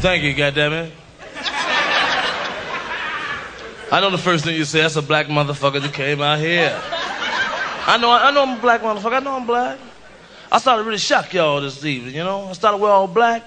Thank you, goddammit. I know the first thing you say, that's a black motherfucker that came out here. I know I'm a black motherfucker. I know I'm black. I started to really shock y'all this evening, you know? I started to wear all black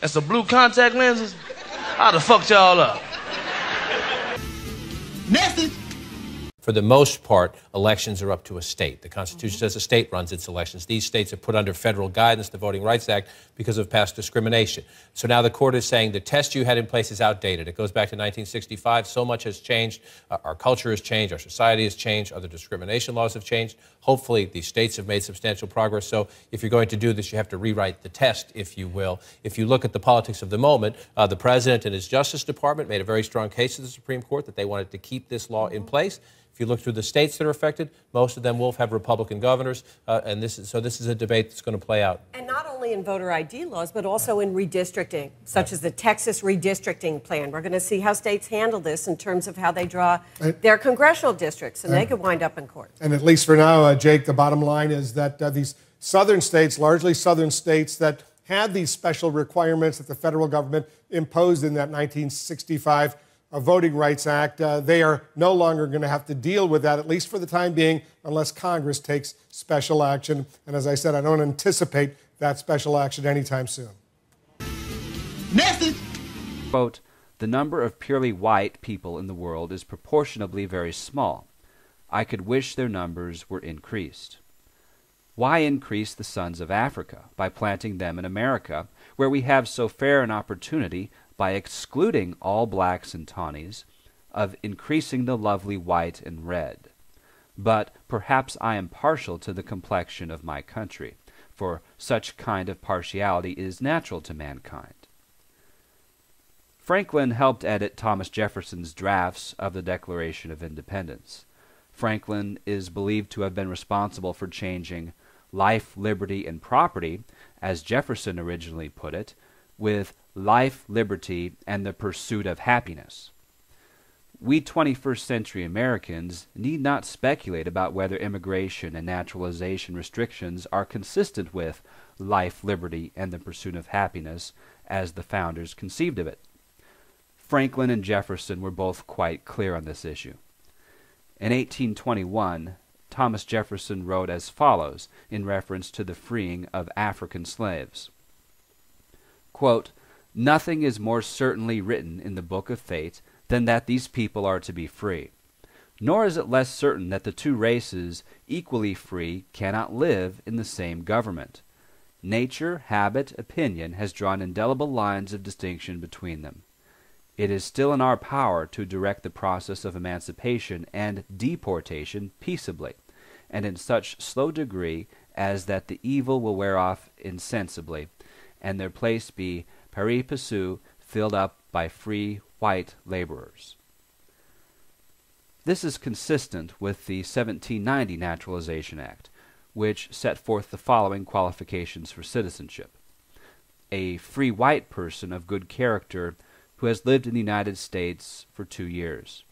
and some blue contact lenses. I'd have fucked y'all up. Message. For the most part, elections are up to a state. The Constitution says a state runs its elections. These states are put under federal guidance, the Voting Rights Act, because of past discrimination. So now the court is saying the test you had in place is outdated. It goes back to 1965. So much has changed. Our culture has changed. Our society has changed. Other discrimination laws have changed. Hopefully, these states have made substantial progress. So if you're going to do this, you have to rewrite the test, if you will. If you look at the politics of the moment, the president and his Justice Department made a very strong case to the Supreme Court that they wanted to keep this law in place. If you look through the states that are affected, most of them will have Republican governors, and this is a debate that's going to play out. And not only in voter ID laws, but also in redistricting, such as the Texas redistricting plan. We're going to see how states handle this in terms of how they draw their congressional districts, and they could wind up in court. And at least for now, Jake, the bottom line is that these southern states, largely southern states that had these special requirements that the federal government imposed in that 1965 Voting Rights Act, they are no longer going to have to deal with that, at least for the time being, unless Congress takes special action. And as I said, I don't anticipate that special action anytime soon. Message. Quote, the number of purely white people in the world is proportionably very small. I could wish their numbers were increased. Why increase the sons of Africa by planting them in America, where we have so fair an opportunity by excluding all blacks and tawnies, of increasing the lovely white and red? But perhaps I am partial to the complexion of my country, for such kind of partiality is natural to mankind. Franklin helped edit Thomas Jefferson's drafts of the Declaration of Independence. Franklin is believed to have been responsible for changing life, liberty, and property, as Jefferson originally put it, with life, liberty, and the pursuit of happiness. We 21st century Americans need not speculate about whether immigration and naturalization restrictions are consistent with life, liberty, and the pursuit of happiness as the founders conceived of it. Franklin and Jefferson were both quite clear on this issue. In 1821, Thomas Jefferson wrote as follows in reference to the freeing of African slaves. Quote, nothing is more certainly written in the book of fate than that these people are to be free. Nor is it less certain that the two races, equally free, cannot live in the same government. Nature, habit, opinion has drawn indelible lines of distinction between them. It is still in our power to direct the process of emancipation and deportation peaceably, and in such slow degree as that the evil will wear off insensibly, and their place be pari passu filled up by free white laborers. This is consistent with the 1790 Naturalization Act, which set forth the following qualifications for citizenship. A free white person of good character who has lived in the United States for 2 years.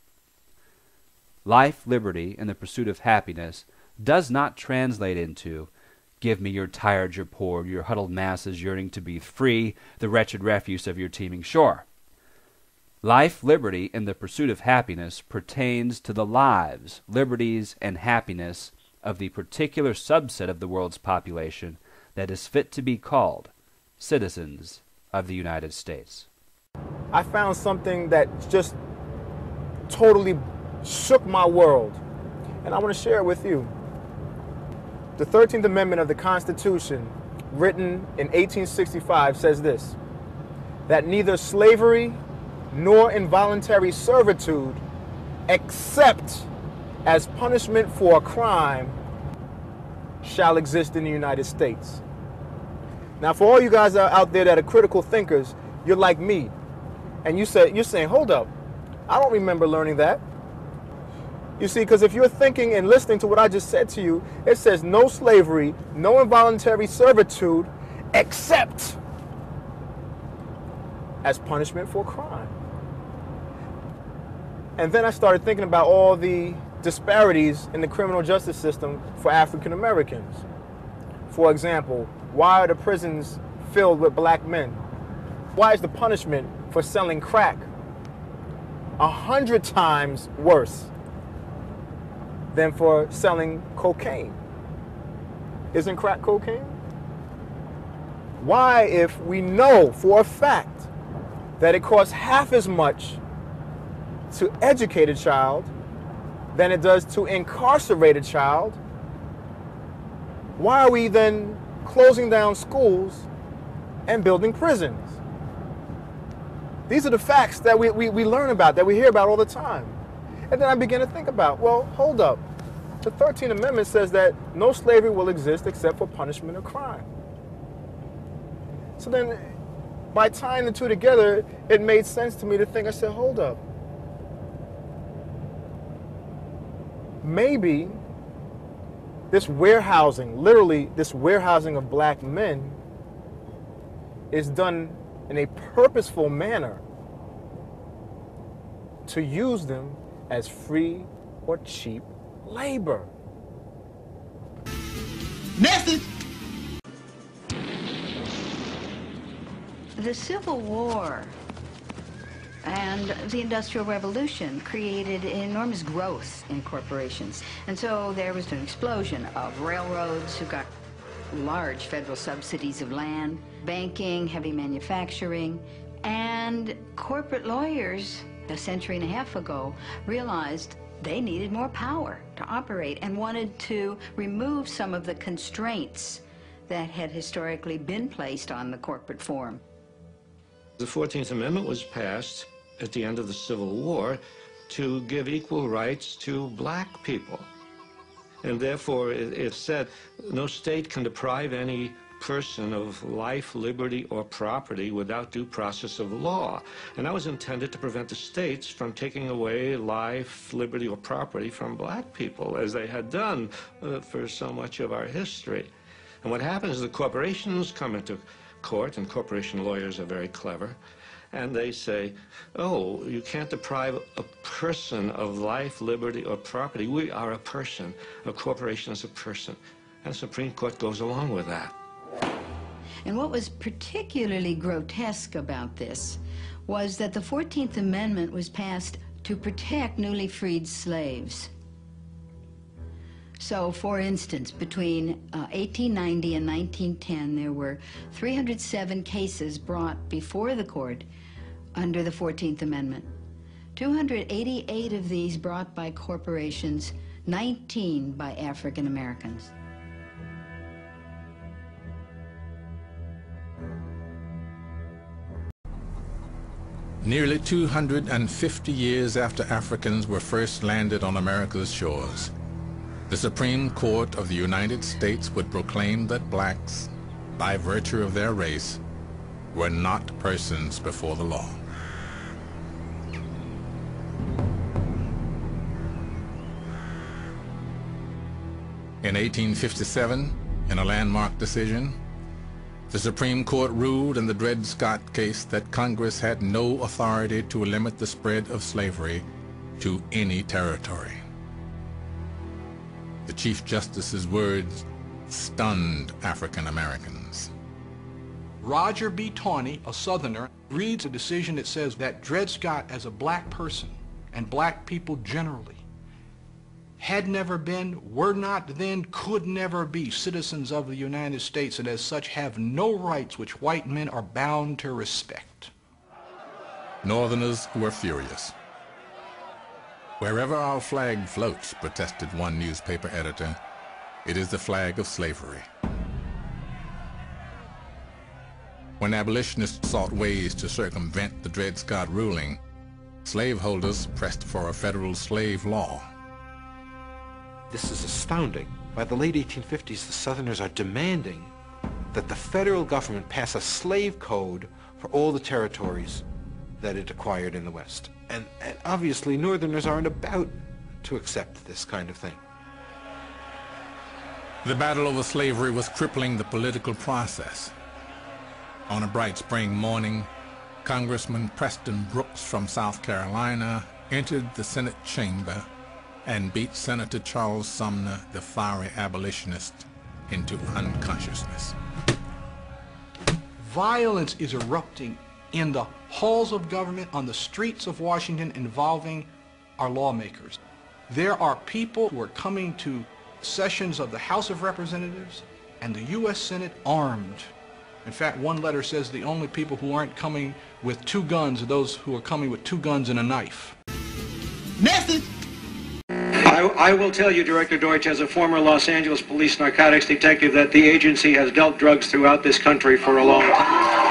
Life, liberty, and the pursuit of happiness does not translate into give me your tired, your poor, your huddled masses yearning to be free, the wretched refuse of your teeming shore. Life, liberty, and the pursuit of happiness pertains to the lives, liberties, and happiness of the particular subset of the world's population that is fit to be called citizens of the United States. I found something that just totally shook my world, and I want to share it with you. The 13th Amendment of the Constitution, written in 1865, says this, that neither slavery nor involuntary servitude, except as punishment for a crime, shall exist in the United States. Now, for all you guys out there that are critical thinkers, you're like me, and you're saying, hold up, I don't remember learning that. You see, because if you're thinking and listening to what I just said to you, it says no slavery, no involuntary servitude, except as punishment for crime. And then I started thinking about all the disparities in the criminal justice system for African Americans. For example, why are the prisons filled with black men? Why is the punishment for selling crack 100 times worse than for selling cocaine? Isn't crack cocaine? Why, if we know for a fact that it costs half as much to educate a child than it does to incarcerate a child, why are we then closing down schools and building prisons? These are the facts that we learn about, that we hear about all the time. And then I begin to think about, well, hold up. The 13th Amendment says that no slavery will exist except for punishment of crime. So then, by tying the two together, it made sense to me to think, I said, hold up. Maybe this warehousing, literally this warehousing of black men, is done in a purposeful manner to use them as free or cheap labor. Message. The Civil War and the Industrial Revolution created enormous growth in corporations. And so there was an explosion of railroads who got large federal subsidies of land, banking, heavy manufacturing, and corporate lawyers a century and a half ago realized they needed more power to operate and wanted to remove some of the constraints that had historically been placed on the corporate form. The 14th Amendment was passed at the end of the Civil War to give equal rights to black people. And therefore, it said no state can deprive any person of life, liberty, or property without due process of law. And that was intended to prevent the states from taking away life, liberty, or property from black people, as they had done for so much of our history. And what happens is the corporations come into court, and corporation lawyers are very clever, and they say, oh, you can't deprive a person of life, liberty, or property. We are a person. A corporation is a person. And the Supreme Court goes along with that. And what was particularly grotesque about this was that the 14th Amendment was passed to protect newly freed slaves. So, for instance, between 1890 and 1910, there were 307 cases brought before the court under the 14th Amendment. 288 of these brought by corporations, 19 by African Americans. Nearly 250 years after Africans were first landed on America's shores, the Supreme Court of the United States would proclaim that blacks, by virtue of their race, were not persons before the law. In 1857, in a landmark decision, the Supreme Court ruled in the Dred Scott case that Congress had no authority to limit the spread of slavery to any territory. The Chief Justice's words stunned African Americans. Roger B. Tawney, a Southerner, reads a decision that says that Dred Scott, as a black person, and black people generally, had never been, were not then, could never be citizens of the United States, and as such have no rights which white men are bound to respect. Northerners were furious. Wherever our flag floats, protested one newspaper editor, it is the flag of slavery. When abolitionists sought ways to circumvent the Dred Scott ruling, slaveholders pressed for a federal slave law. This is astounding. By the late 1850s, the Southerners are demanding that the federal government pass a slave code for all the territories that it acquired in the West. And obviously, Northerners aren't about to accept this kind of thing. The battle over slavery was crippling the political process. On a bright spring morning, Congressman Preston Brooks from South Carolina entered the Senate chamber and beat Senator Charles Sumner, the fiery abolitionist, into unconsciousness. Violence is erupting in the halls of government, on the streets of Washington, involving our lawmakers. There are people who are coming to sessions of the House of Representatives and the U.S. Senate armed. In fact, one letter says the only people who aren't coming with 2 guns are those who are coming with 2 guns and a knife. Message! I will tell you, Director Deutsch, as a former Los Angeles police narcotics detective, that the agency has dealt drugs throughout this country for a long time.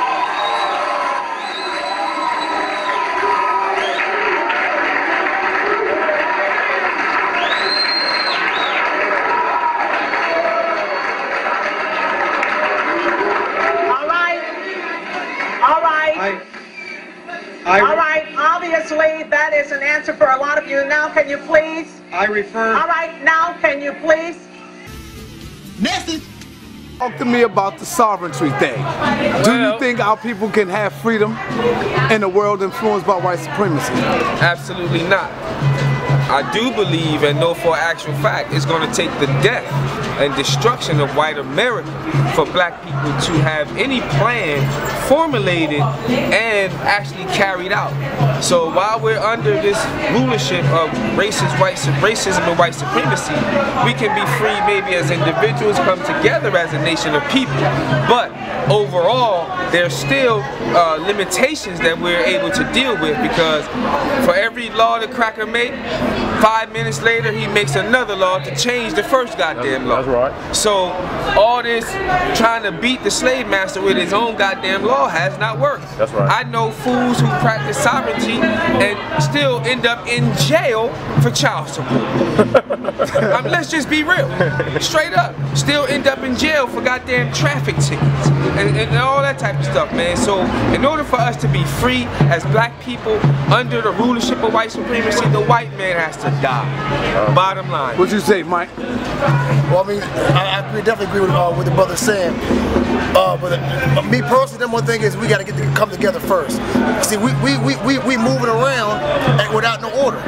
All right, obviously that is an answer for a lot of you. Now can you please? I refer... All right, now can you please? Message! Talk to me about the sovereignty thing. Do you think our people can have freedom in a world influenced by white supremacy? Absolutely not. I do believe and know for actual fact it's going to take the death and destruction of white America for black people to have any plan formulated and actually carried out. So while we're under this rulership of racism and white supremacy, we can be free maybe as individuals, come together as a nation of people. But overall, there's still limitations that we're able to deal with, because for every law the cracker makes, 5 minutes later he makes another law to change the first goddamn law. That's right. So all this trying to beat the slave master with his own goddamn law has not worked. That's right. I know fools who practice sovereignty and still end up in jail for child support. Let's just be real. Straight up. Still end up in jail for goddamn traffic tickets and all that type of stuff, man. So in order for us to be free as black people under the rulership of white supremacy, the white man has to die. Bottom line. What'd you say, Mike? Well, I mean, I definitely agree with what the brother's saying. But me personally, the one thing is we got to come together first. See, we moving around without no order.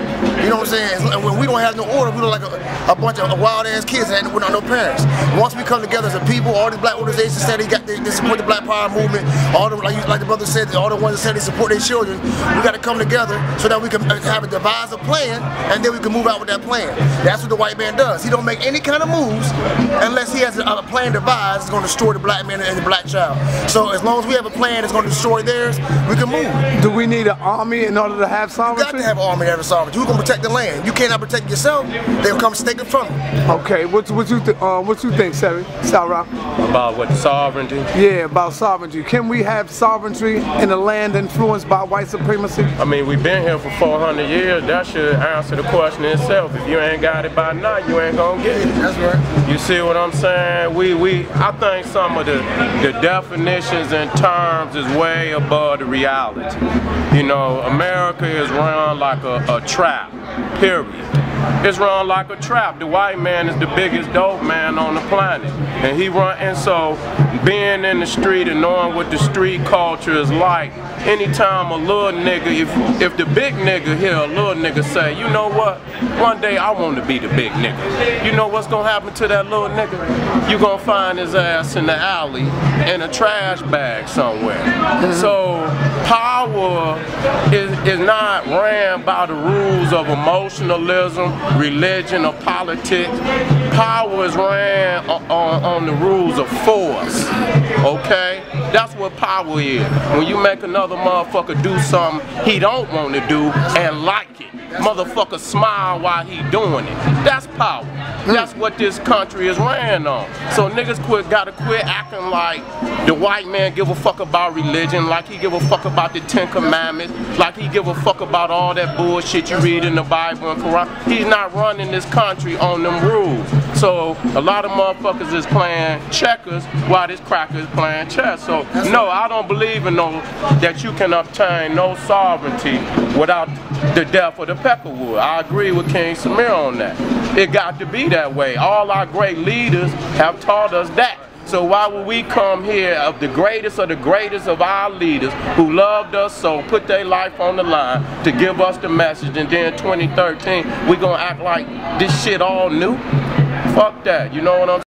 You know what I'm saying? And when we don't have no order, we look like a bunch of wild ass kids and without no parents. Once we come together as a people, all these black organizations said they support the Black Power movement. All the like the brother said, all the ones that said they support their children. We got to come together so that we can have a devise a plan, and then we can move out with that plan. That's what the white man does. He don't make any kind of moves unless he has a plan devised that's going to destroy the black man and the black child. So as long as we have a plan that's going to destroy theirs, we can move. Do we need an army in order to have sovereignty? You got to have an army to have sovereignty. Who's going to protect the land? You cannot protect yourself, they'll come take it from you. Okay, what you think, Sarah? About what, sovereignty? Yeah, about sovereignty. Can we have sovereignty in a land influenced by white supremacy? I mean, we've been here for 400 years. That should answer the question itself. If you ain't got it by now, you ain't gonna get it. That's right. You see what I'm saying? I think some of the definitions and terms is way above the reality. You know, America is run like a trap, period. It's run like a trap. The white man is the biggest dope man on the planet. And so being in the street and knowing what the street culture is like, anytime a little nigga, if the big nigga hear a little nigga say, you know what, one day I want to be the big nigga. You know what's gonna happen to that little nigga? You gonna find his ass in the alley in a trash bag somewhere. So power is not ran by the rules of emotionalism, religion, or politics. Power is ran on the rules of force, okay? That's what power is. When you make another motherfucker do something he don't want to do and like it, motherfucker smile while he doing it. That's power. That's what this country is ran on. So niggas gotta quit acting like the white man give a fuck about religion, like he give a fuck about the 10 Commandments, like he give a fuck about all that bullshit you read in the Bible and Quran. He's not running this country on them rules. So a lot of motherfuckers is playing checkers while this cracker is playing chess. So no, I don't believe in that you can obtain no sovereignty without the death of the peckerwood. I agree with King Samir on that. It got to be that way. All our great leaders have taught us that. So why would we come here of the greatest of our leaders who loved us so, put their life on the line to give us the message, and then 2013 we gonna act like this shit all new? Fuck that, you know what I'm saying?